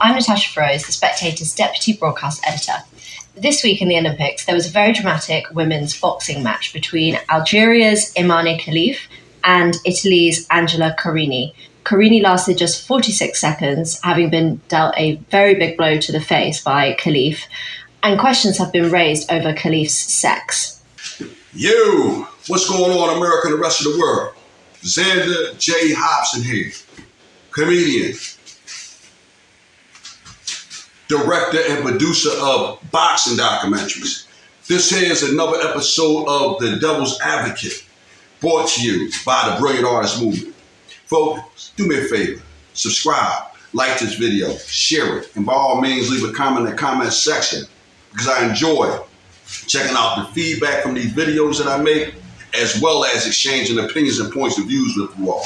I'm Natasha Froese, The Spectator's deputy broadcast editor. This week in the Olympics, there was a very dramatic women's boxing match between Algeria's Imane Klelif and Italy's Angela Carini. Carini lasted just 46 seconds, having been dealt a very big blow to the face by Klelif, and questions have been raised over Khalif's sex. Yo, what's going on, America and the rest of the world? Xander J. Hobson here, comedian, director and producer of boxing documentaries. This here is another episode of The Devil's Advocate, brought to you by the Brilliant Artist Movement. Folks, do me a favor, subscribe, like this video, share it, and by all means leave a comment in the comment section, because I enjoy checking out the feedback from these videos that I make, as well as exchanging opinions and points of views with you all.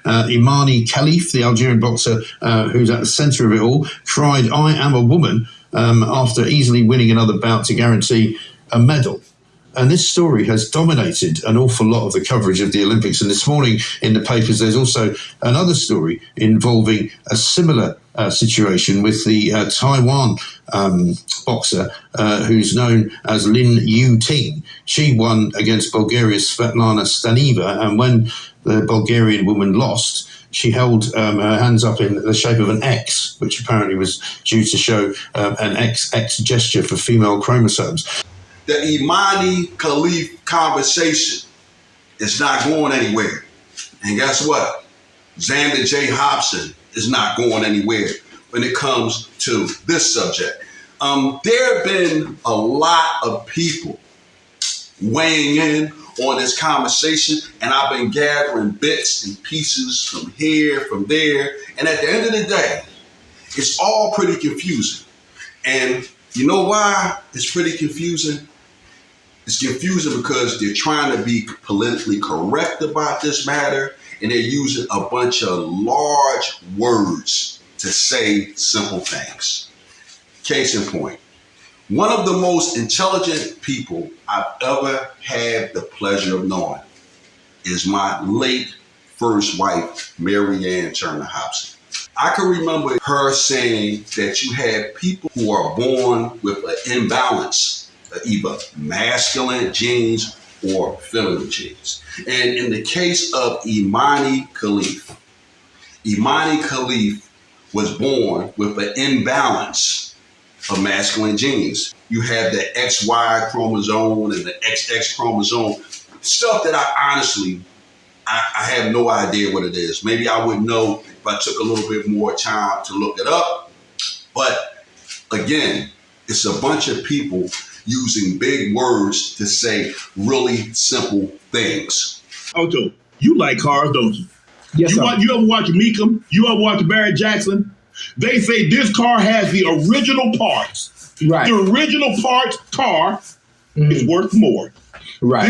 Imane Klelif, the Algerian boxer who's at the centre of it all, cried, "I am a woman," after easily winning another bout to guarantee a medal. And this story has dominated an awful lot of the coverage of the Olympics. And this morning in the papers, there's also another story involving a similar situation with the Taiwan boxer who's known as Lin Yu-ting. She won against Bulgaria's Svetlana Staneva, and when the Bulgarian woman lost, she held her hands up in the shape of an X, which apparently was due to show an XX gesture for female chromosomes. The Imane Klelif conversation is not going anywhere. And guess what? Xander J. Hobson is not going anywhere when it comes to this subject. There have been a lot of people weighing in on this conversation, and I've been gathering bits and pieces from here, from there, and at the end of the day, it's all pretty confusing. And you know why it's pretty confusing? It's confusing because they're trying to be politically correct about this matter, and they're using a bunch of large words to say simple things. Case in point, one of the most intelligent people I've ever had the pleasure of knowing is my late first wife, Mary Ann Turner Hobson. I can remember her saying that you had people who are born with an imbalance, either masculine genes or feminine genes. And in the case of Imane Klelif, Imane Klelif was born with an imbalance of masculine genes. You have the XY chromosome and the XX chromosome, stuff that I honestly have no idea what it is. Maybe I would know if I took a little bit more time to look it up. But again, it's a bunch of people using big words to say really simple things. Otto, you like cars, don't you? Yes, sir. You ever watch Meekum? You ever watch Barry Jackson? They say this car has the original parts. Right. The original parts car is worth more. Right.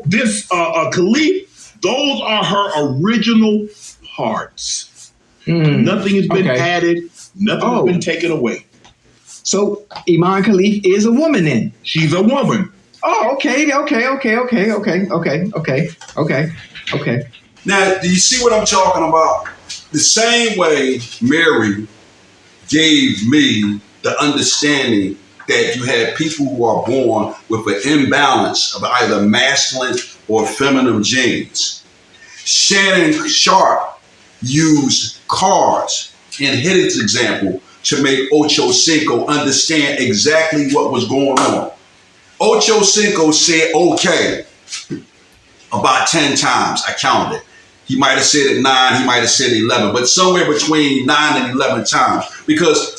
This Klelif, those are her original parts. Nothing has been added. Nothing has been taken away. So Imane Klelif is a woman then? She's a woman. Oh, okay. Now, do you see what I'm talking about? The same way Mary gave me the understanding that you have people who are born with an imbalance of either masculine or feminine genes. Shannon Sharp used cars in his example to make Ocho Cinco understand exactly what was going on. Ocho Cinco said okay about 10 times, I counted it. He might have said it 9, he might have said 11, but somewhere between 9 and 11 times. Because,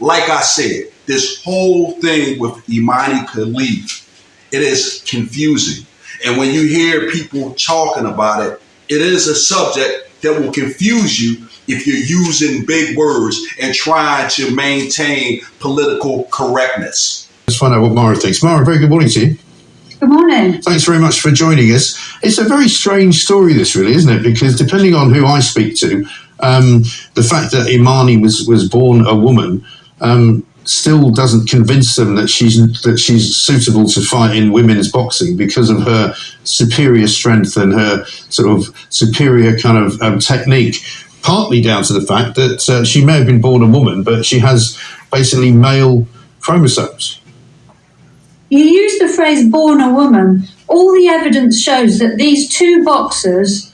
like I said, this whole thing with Imane Klelif, it is confusing. And when you hear people talking about it, it is a subject that will confuse you if you're using big words and trying to maintain political correctness. Let's find out what Mara thinks. Mara, very good morning to you. Good morning. Thanks very much for joining us. It's a very strange story, this really, isn't it? Because depending on who I speak to, the fact that Imane was born a woman still doesn't convince them that she's suitable to fight in women's boxing because of her superior strength and her sort of superior kind of technique. partly down to the fact that she may have been born a woman, but she has basically male chromosomes. You use the phrase born a woman. All the evidence shows that these two boxers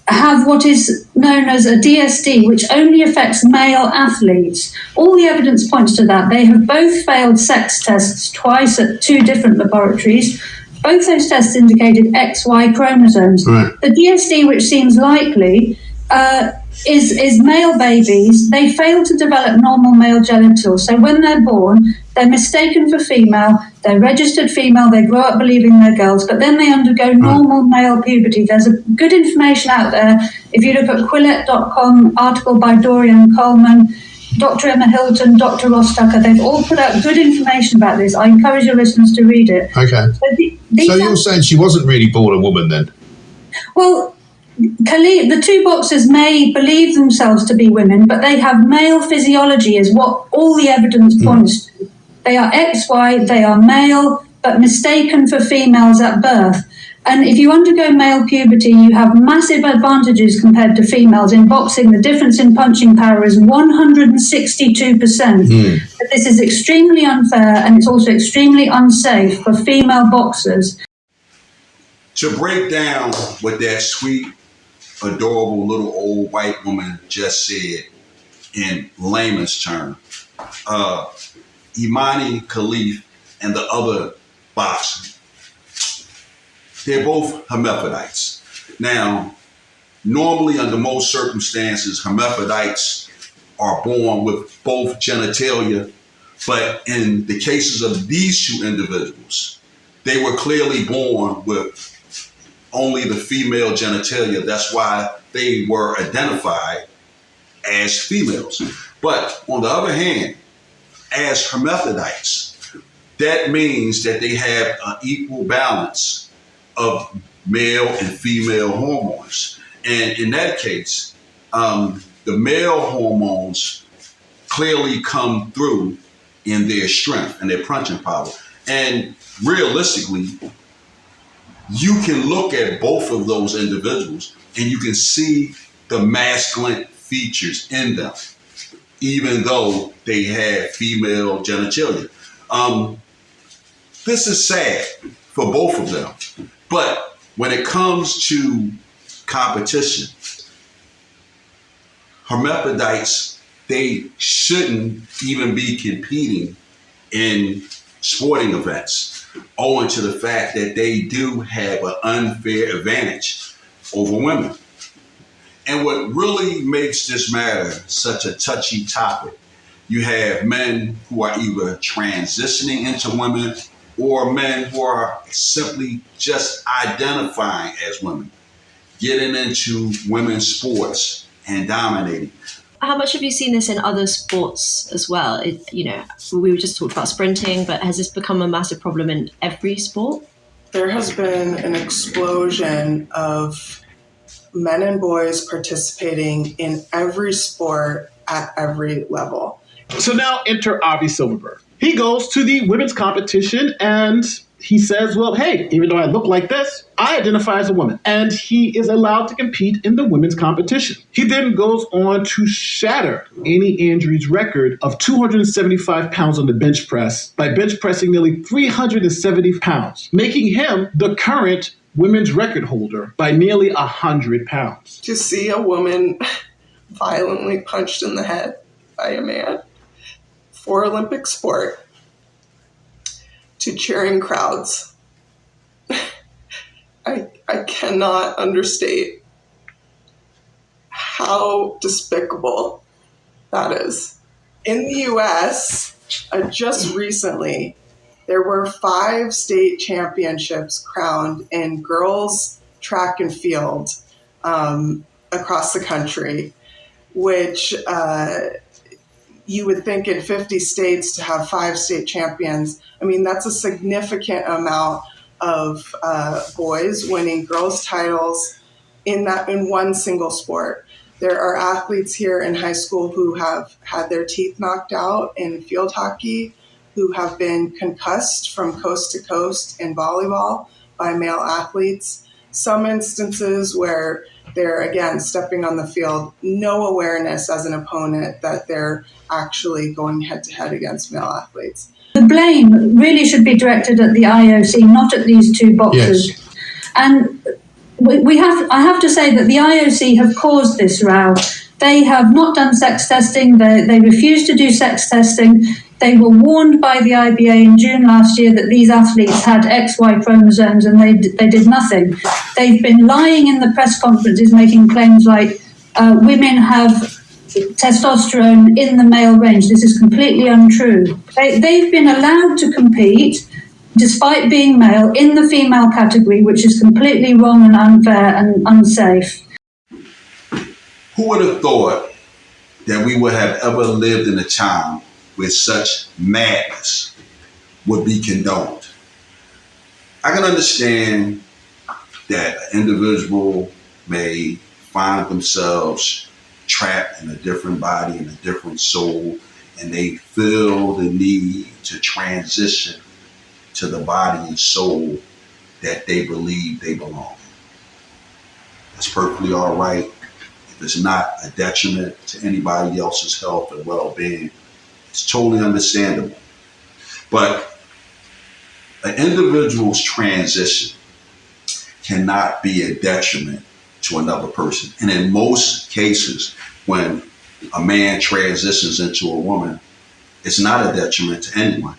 have what is known as a DSD, which only affects male athletes. All the evidence points to that. They have both failed sex tests twice at two different laboratories. Both those tests indicated XY chromosomes. Right. The DSD, which seems likely, is male babies. They fail to develop normal male genitals. So when they're born, they're mistaken for female, they're registered female, they grow up believing they're girls, but then they undergo normal male puberty. There's a good information out there. If you look at Quillette.com, article by Dorian Coleman, Dr. Emma Hilton, Dr. Ross Tucker, they've all put out good information about this. I encourage your listeners to read it. Okay. So you're saying she wasn't really born a woman then? Well, Klelif, the two boxers may believe themselves to be women, but they have male physiology is what all the evidence points to. They are XY, they are male, but mistaken for females at birth. And if you undergo male puberty, you have massive advantages compared to females. In boxing, the difference in punching power is 162%. But this is extremely unfair, and it's also extremely unsafe for female boxers. To break down what that sweet, adorable little old white woman just said in layman's terms, Imane, Klelif, and the other boxer, they're both hermaphrodites. Now, normally under most circumstances, hermaphrodites are born with both genitalia, but in the cases of these two individuals, they were clearly born with only the female genitalia. That's why they were identified as females. But on the other hand, as hermaphrodites, that means that they have an equal balance of male and female hormones. And in that case, the male hormones clearly come through in their strength and their punching power. And realistically, you can look at both of those individuals and you can see the masculine features in them, even though they have female genitalia. This is sad for both of them. But when it comes to competition, hermaphrodites, they shouldn't even be competing in sporting events, owing to the fact that they do have an unfair advantage over women. And what really makes this matter such a touchy topic, you have men who are either transitioning into women or men who are simply just identifying as women, getting into women's sports and dominating. How much have you seen this in other sports as well? We were just talking about sprinting, but has this become a massive problem in every sport? There has been an explosion of men and boys participating in every sport at every level. So now enter Avi Silverberg. He goes to the women's competition and he says, well, hey, even though I look like this, I identify as a woman. And he is allowed to compete in the women's competition. He then goes on to shatter Annie Andrews' record of 275 pounds on the bench press by bench pressing nearly 370 pounds, making him the current women's record holder by nearly 100 pounds. To see a woman violently punched in the head by a man for Olympic sport, to cheering crowds, I cannot understate how despicable that is. In the U.S., just recently, there were 5 state championships crowned in girls' track and field across the country, which you would think in 50 states to have 5 state champions. I mean, that's a significant amount of boys winning girls' titles in one single sport. There are athletes here in high school who have had their teeth knocked out in field hockey, who have been concussed from coast to coast in volleyball by male athletes. some instances where they're, again, stepping on the field, no awareness as an opponent that they're actually going head-to-head against male athletes. The blame really should be directed at the IOC, not at these two boxers. Yes. And I have to say that the IOC have caused this row. They have not done sex testing. They refuse to do sex testing. They were warned by the IBA in June last year that these athletes had XY chromosomes, and they did nothing. They've been lying in the press conferences, making claims like women have testosterone in the male range. This is completely untrue. They've been allowed to compete despite being male in the female category, which is completely wrong and unfair and unsafe. Who would have thought that we would have ever lived in a time where such madness would be condoned? I can understand that an individual may find themselves trapped in a different body, in a different soul, and they feel the need to transition to the body and soul that they believe they belong. That's perfectly all right. If it's not a detriment to anybody else's health and well-being, it's totally understandable. But an individual's transition cannot be a detriment to another person. And in most cases, when a man transitions into a woman, it's not a detriment to anyone.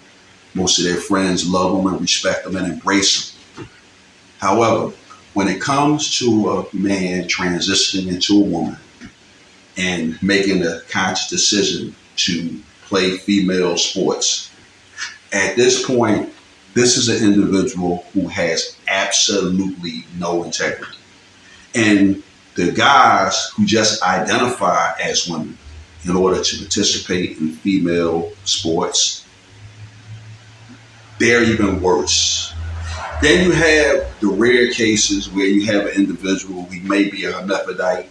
Most of their friends love them and respect them and embrace them. However, when it comes to a man transitioning into a woman and making a conscious decision to play female sports, at this point, this is an individual who has absolutely no integrity. And the guys who just identify as women in order to participate in female sports, they're even worse. Then you have the rare cases where you have an individual who may be a hermaphrodite.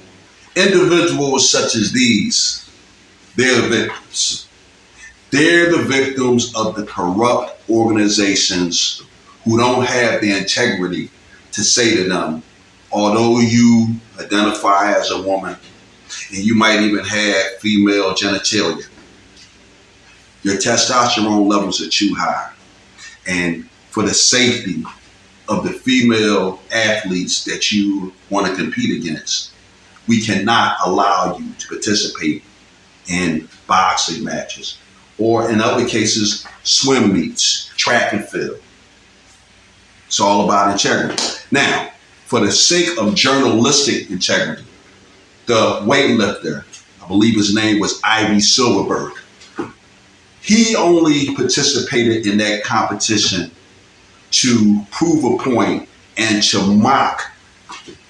Individuals such as these, they're the victims. They're the victims of the corrupt organizations who don't have the integrity to say to them, although you identify as a woman and you might even have female genitalia, your testosterone levels are too high. And for the safety of the female athletes that you want to compete against, we cannot allow you to participate in boxing matches or, in other cases, swim meets, track and field. It's all about integrity. Now, for the sake of journalistic integrity, the weightlifter, I believe his name was Ivy Silverberg, he only participated in that competition to prove a point and to mock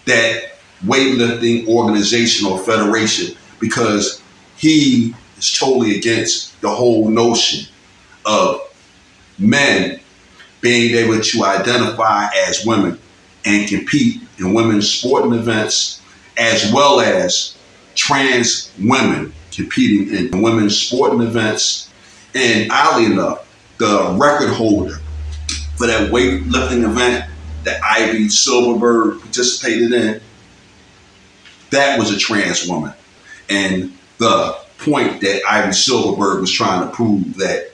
that weightlifting organization or federation, because he is totally against the whole notion of men being able to identify as women and compete in women's sporting events, as well as trans women competing in women's sporting events. And oddly enough, the record holder for that weightlifting event that Ivy Silverberg participated in, that was a trans woman. And the point that Ivy Silverberg was trying to prove that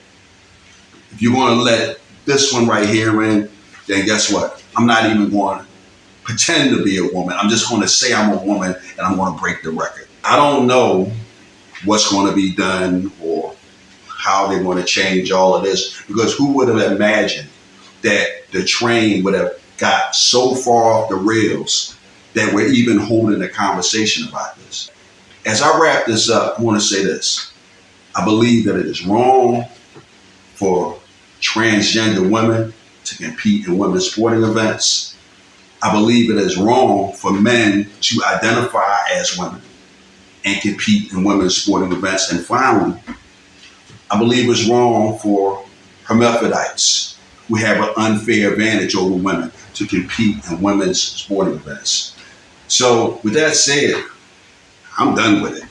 if you're going to let this one right here in, then guess what? I'm not even going to pretend to be a woman. I'm just going to say I'm a woman and I'm going to break the record. I don't know what's going to be done or how they're going to change all of this, because who would have imagined that the train would have got so far off the rails that we're even holding a conversation about this. As I wrap this up, I want to say this. I believe that it is wrong for transgender women to compete in women's sporting events. I believe it is wrong for men to identify as women and compete in women's sporting events. And finally, I believe it's wrong for hermaphrodites who have an unfair advantage over women to compete in women's sporting events. So with that said, I'm done with it.